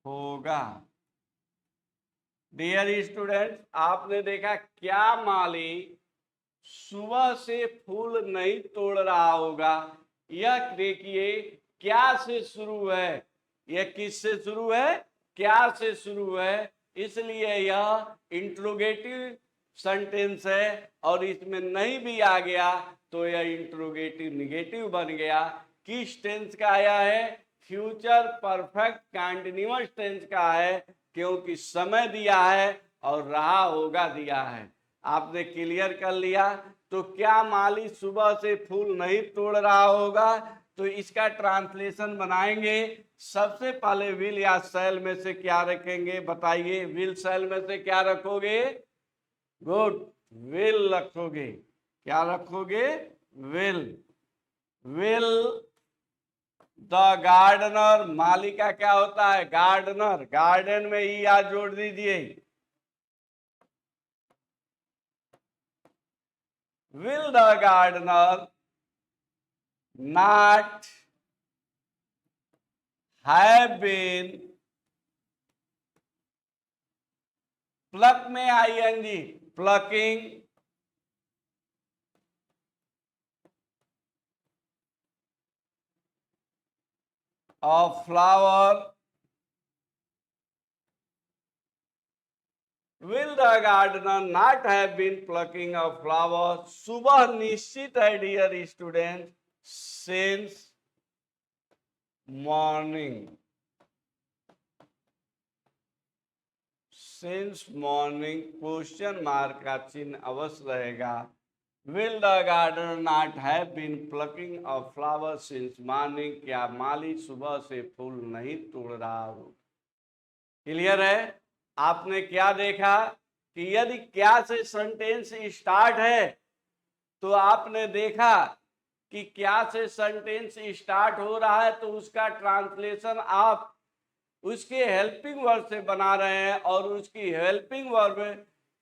होगा? डियर स्टूडेंट्स, आपने देखा क्या माली सुबह से फूल नहीं तोड़ रहा होगा। यह देखिए क्या से शुरू है, यह किस से शुरू है, क्या से शुरू है, इसलिए यह इंट्रोगेटिव सेंटेंस है। और इसमें नहीं भी आ गया तो यह इंट्रोगेटिव निगेटिव बन गया। किस टेंस का आया है, फ्यूचर परफेक्ट कंटीन्यूअस टेंस का है, क्योंकि समय दिया है और रहा होगा दिया है। आपने क्लियर कर लिया। तो क्या माली सुबह से फूल नहीं तोड़ रहा होगा, तो इसका ट्रांसलेशन बनाएंगे। सबसे पहले विल या सेल में से क्या रखेंगे, बताइए। विल सेल में से क्या रखोगे, गुड, विल रखोगे। क्या रखोगे, विल। विल द गार्डनर, माली का क्या होता है, गार्डनर, गार्डन में ही आ जोड़ दीजिए। Will the gardener not have been, pluck में I N G, plucking of flower. Will the gardener not have been plucking of flower, सुबह निश्चित है dear student, since morning. Since morning question mark का चिन्ह अवश्य रहेगा। Will the gardener not have been plucking of flower since morning, क्या माली सुबह से फूल नहीं तोड़ रहा हो। क्लियर है। आपने क्या देखा कि यदि क्या से सेंटेंस स्टार्ट है तो आपने देखा कि क्या से सेंटेंस स्टार्ट हो रहा है तो उसका ट्रांसलेशन आप उसके हेल्पिंग वर्ब से बना रहे हैं, और उसकी हेल्पिंग वर्ब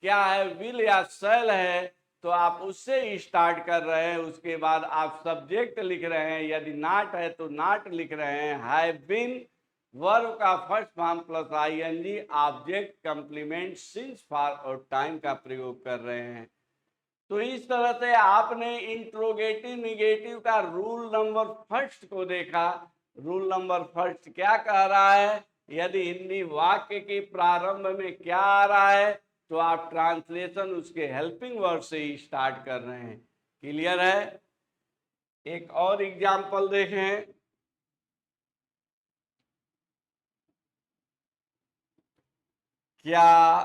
क्या है, विल या शैल है, तो आप उससे स्टार्ट कर रहे हैं। उसके बाद आप सब्जेक्ट लिख रहे हैं, यदि नॉट है तो नॉट लिख रहे हैं। हैव बीन वर्ब का first form plus ING, object complement since for और टाइम का प्रयोग कर रहे हैं। तो इस तरह से आपने इंट्रोगेटिव निगेटिव का रूल नंबर फर्स्ट को देखा। रूल नंबर फर्स्ट क्या कह रहा है, यदि हिंदी वाक्य के प्रारंभ में क्या आ रहा है तो आप ट्रांसलेशन उसके हेल्पिंग वर्ड से ही स्टार्ट कर रहे हैं। क्लियर है। एक और एग्जांपल देखें। क्या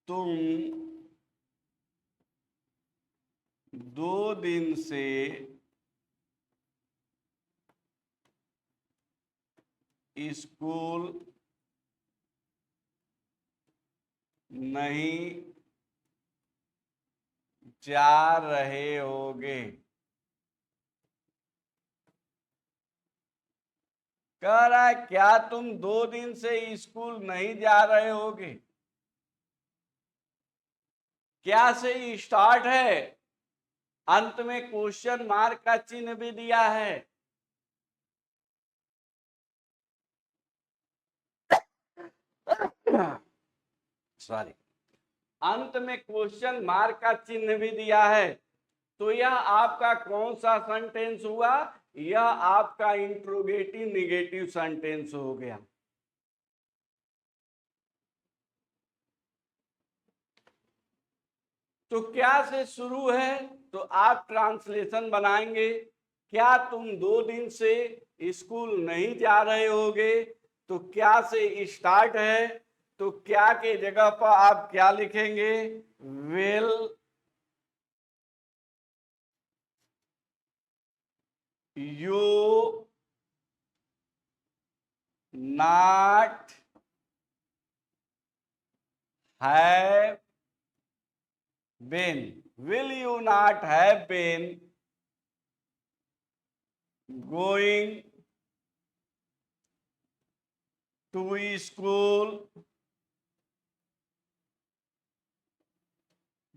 तुम 2 दिन से स्कूल नहीं जा रहे होगे। कह रहा है क्या तुम 2 दिन से स्कूल नहीं जा रहे होगे। क्या से स्टार्ट है, अंत में क्वेश्चन मार्क का चिन्ह भी दिया है। सॉरी, अंत में क्वेश्चन मार्क का चिन्ह भी दिया है। तो यह आपका कौन सा सेंटेंस हुआ, यह आपका इंट्रोगेटिव निगेटिव सेंटेंस हो गया। तो क्या से शुरू है तो आप ट्रांसलेशन बनाएंगे। क्या तुम 2 दिन से स्कूल नहीं जा रहे होगे, तो क्या से स्टार्ट है, तो क्या के जगह पर आप क्या लिखेंगे, will you not have been, will you not have been going to school.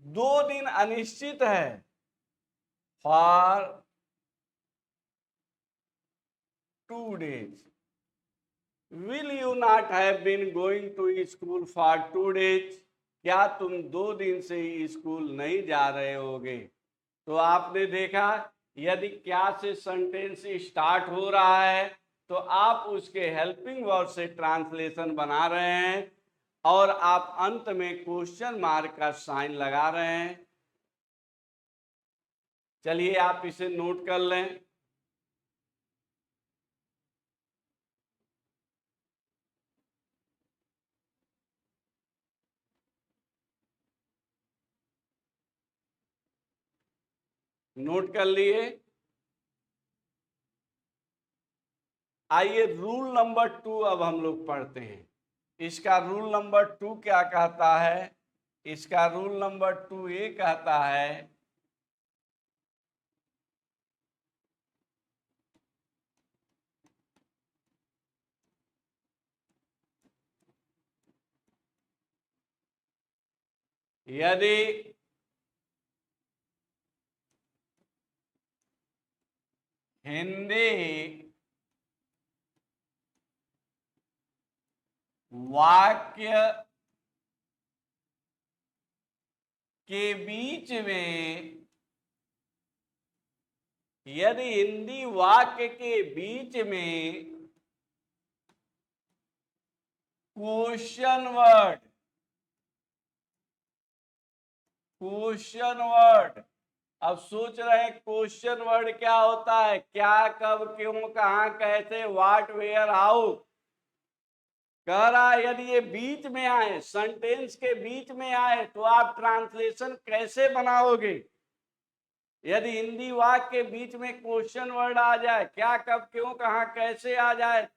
2 दिन अनिश्चित है, for 2 days। Will you not have been going to school for 2 days? क्या तुम 2 दिन से स्कूल नहीं जा रहे होगे? तो आपने देखा यदि क्या से सेंटेंस स्टार्ट हो रहा है तो आप उसके हेल्पिंग वर्ब से ट्रांसलेशन बना रहे हैं और आप अंत में क्वेश्चन मार्क का साइन लगा रहे हैं। चलिए आप इसे नोट कर लें। नोट कर लिए। आइए रूल नंबर 2 अब हम लोग पढ़ते हैं। इसका रूल नंबर 2 क्या कहता है? इसका रूल नंबर 2 ये कहता है यदि हिंदी वाक्य के बीच में, यदि हिंदी वाक्य के बीच में क्वेश्चन वर्ड, अब सोच रहे हैं क्वेश्चन वर्ड क्या होता है? क्या, कब, क्यों, कहां, कैसे, व्हाट, वेयर, हाउ। कह रहा है यदि ये बीच में आए, सेंटेंस के बीच में आए तो आप ट्रांसलेशन कैसे बनाओगे? यदि हिंदी वाक्य के बीच में क्वेश्चन वर्ड आ जाए, क्या, कब, क्यों, कहां, कैसे आ जाए,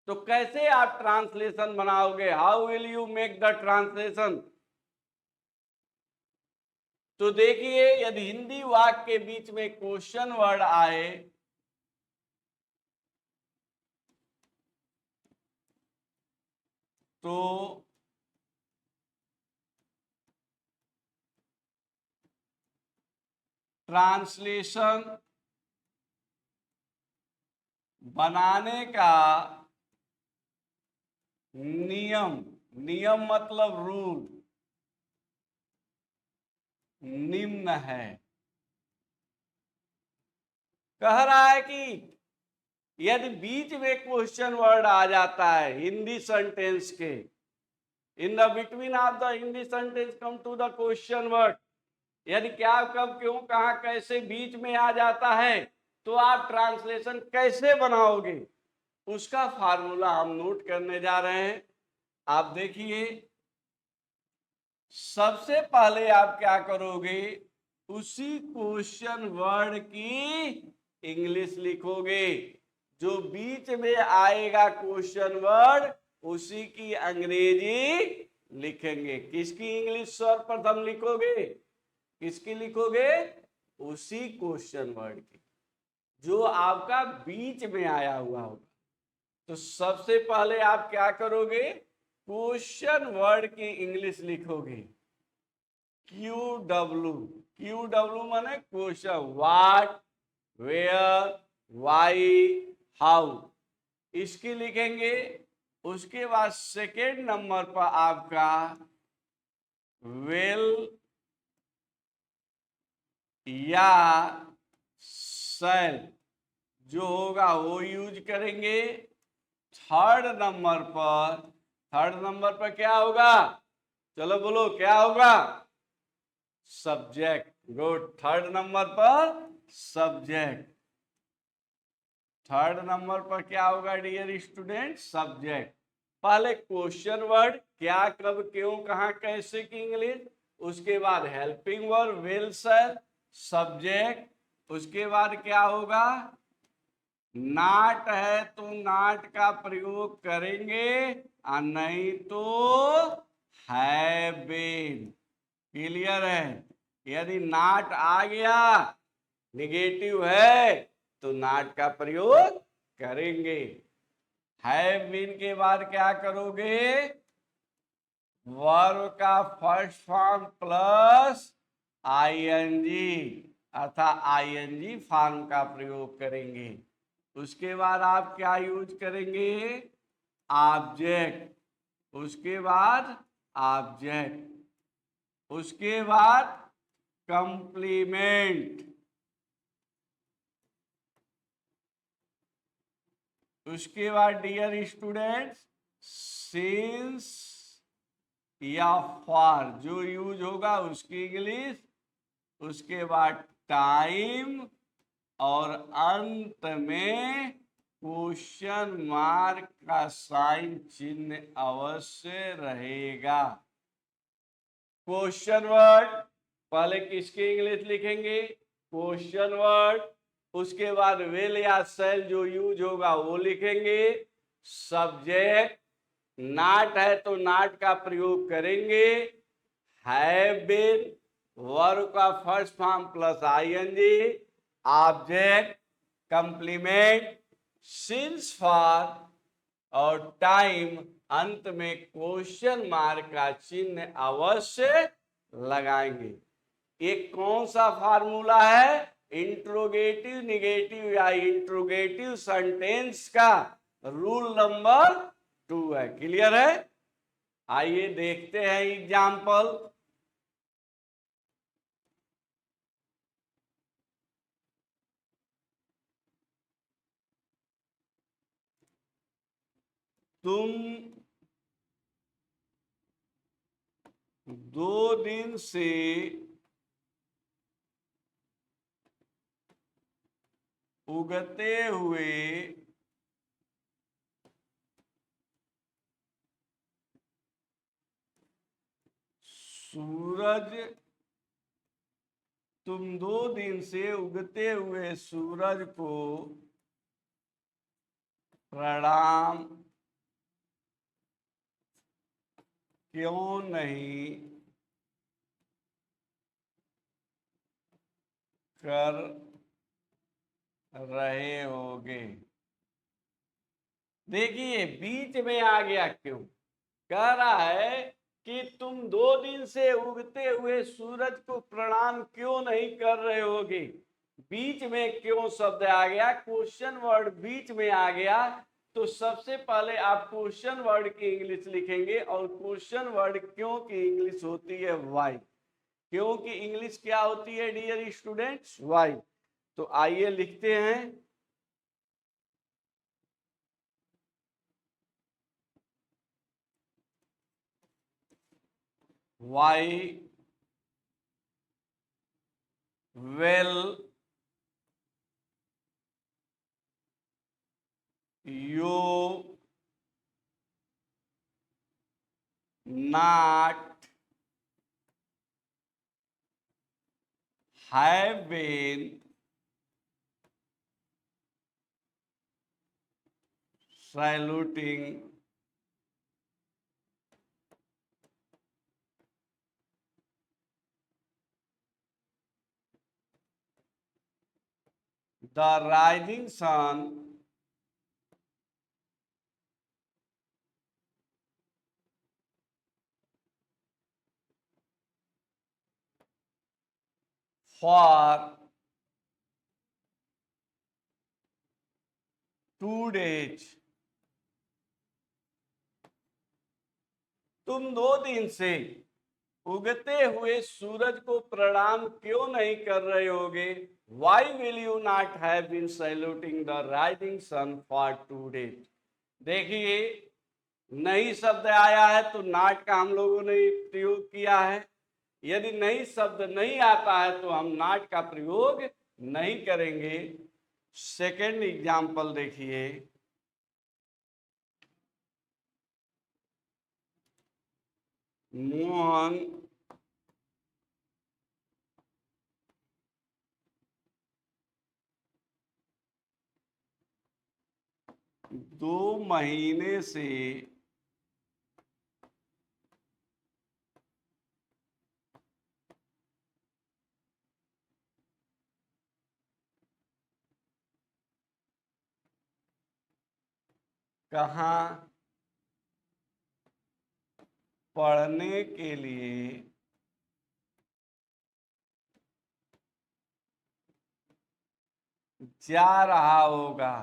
तो कैसे आप ट्रांसलेशन बनाओगे? How will you make the translation? तो देखिए यदि हिंदी वाक्य के बीच में क्वेश्चन वर्ड आए तो ट्रांसलेशन बनाने का नियम मतलब रूल निम्न है। कह रहा है कि यदि बीच में क्वेश्चन वर्ड आ जाता है हिंदी सेंटेंस के, in the between of the Hindi sentence come to the question word, यदि क्या, कब, क्यों, कहां, कैसे बीच में आ जाता है तो आप ट्रांसलेशन कैसे बनाओगे? उसका फार्मूला हम नोट करने जा रहे हैं। आप देखिए सबसे पहले आप क्या करोगे? उसी क्वेश्चन वर्ड की इंग्लिश लिखोगे। जो बीच में आएगा क्वेश्चन वर्ड उसी की अंग्रेजी लिखेंगे। किसकी इंग्लिश सर्वप्रथम लिखोगे? किसकी लिखोगे? उसी क्वेश्चन वर्ड की जो आपका बीच में आया हुआ होगा। तो सबसे पहले आप क्या करोगे? क्वेश्चन वर्ड की इंग्लिश लिखोगे क्यू डब्ल्यू माने question, what, where, why, how, इसकी लिखेंगे। उसके बाद सेकेंड नंबर पर आपका वेल या सेल जो होगा वो यूज करेंगे। थर्ड नंबर पर क्या होगा? चलो बोलो क्या होगा? सब्जेक्ट। गुड। थर्ड नंबर पर सब्जेक्ट। थर्ड नंबर पर क्या होगा डियर स्टूडेंट? सब्जेक्ट। पहले क्वेश्चन वर्ड क्या, कब, क्यों, कहां, कैसे की इंग्लिश, उसके बाद helping verb will, sir, subject, उसके बाद क्या होगा? नाट है तो नाट का प्रयोग करेंगे और नहीं तो हैव बीन। क्लियर है? यदि नाट आ गया निगेटिव है तो नाट का प्रयोग करेंगे। हैव बीन के बाद क्या करोगे? वर्ब का फर्स्ट फॉर्म प्लस आईएनजी अर्थात आईएनजी फॉर्म का प्रयोग करेंगे। उसके बाद आप क्या यूज करेंगे? ऑब्जेक्ट। उसके बाद ऑब्जेक्ट, उसके बाद कंप्लीमेंट, उसके बाद डियर स्टूडेंट्स सिंस या फॉर जो यूज होगा उसकी इंग्लिश, उसके बाद टाइम और अंत में क्वेश्चन मार्क का साइन चिन्ह अवश्य रहेगा। क्वेश्चन वर्ड पहले किसकी इंग्लिश लिखेंगे, क्वेश्चन वर्ड, उसके बाद विल या शैल जो यूज होगा वो लिखेंगे। सब्जेक्ट नॉट है तो नॉट का प्रयोग करेंगे। हैव बीन वर्ब का first form plus ING, object, complement, since for और टाइम, अंत में क्वेश्चन मार्क का चिन्ह अवश्य लगाएंगे। ये कौन सा फार्मूला है, इंट्रोगेटिव निगेटिव या इंट्रोगेटिव सेंटेंस का रूल नंबर 2 है। क्लियर है? आइए देखते हैं एग्जाम्पल। तुम 2 दिन से उगते हुए सूरज, तुम 2 दिन से उगते हुए सूरज को प्रणाम क्यों नहीं कर रहे होगे। देखिए बीच में आ गया क्यों, कह रहा है कि तुम 2 दिन से उगते हुए सूरज को प्रणाम क्यों नहीं कर रहे होगे। बीच में क्यों शब्द आ गया, क्वेश्चन वर्ड बीच में आ गया, तो सबसे पहले आप क्वेश्चन वर्ड की इंग्लिश लिखेंगे और क्वेश्चन वर्ड क्यों की इंग्लिश होती है वाई। क्यों की इंग्लिश क्या होती है डियर स्टूडेंट्स, वाई। तो आइए लिखते हैं, Y will you not have been saluting the rising sun for 2 days। तुम 2 दिन से उगते हुए सूरज को प्रणाम क्यों नहीं कर रहे होगे। Why will you not have been saluting the rising sun for 2 days। देखिए नई शब्द आया है तो नॉट का हम लोगों ने प्रयोग किया है। यदि नई शब्द नहीं आता है तो हम नॉट का प्रयोग नहीं करेंगे। सेकेंड एग्जाम्पल देखिए, मोहन 2 महीने से कहाँ पढ़ने के लिए जा रहा होगा।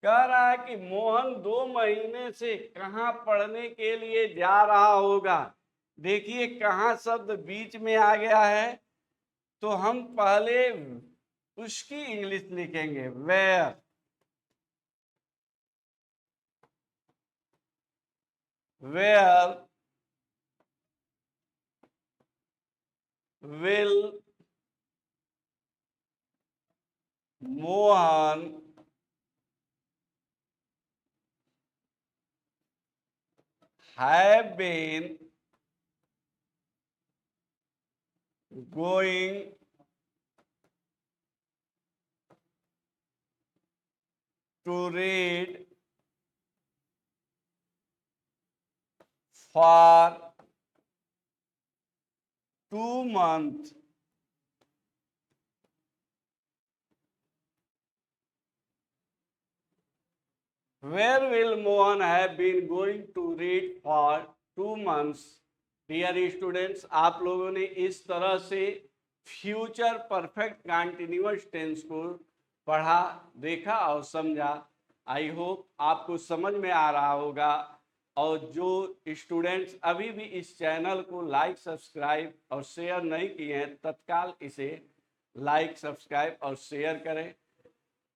कह रहा है कि मोहन 2 महीने से कहाँ पढ़ने के लिए जा रहा होगा। देखिए कहाँ शब्द बीच में आ गया है, तो हम पहले उसकी इंग्लिश लिखेंगे where. Where will Mohan have been going to read for 2 months. Where will Mohan have been going to read for 2 months? Dear students, आप लोगों ने इस तरह से फ्यूचर परफेक्ट कंटिन्यूअस टेंस को पढ़ा, देखा और समझा। आई होप आपको समझ में आ रहा होगा। और जो स्टूडेंट्स अभी भी इस चैनल को लाइक, सब्सक्राइब और शेयर नहीं किए हैं, तत्काल इसे लाइक, सब्सक्राइब और शेयर करें,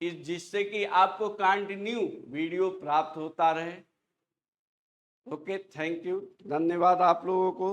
जिससे कि आपको कंटिन्यू वीडियो प्राप्त होता रहे। ओके, थैंक यू, धन्यवाद आप लोगों को।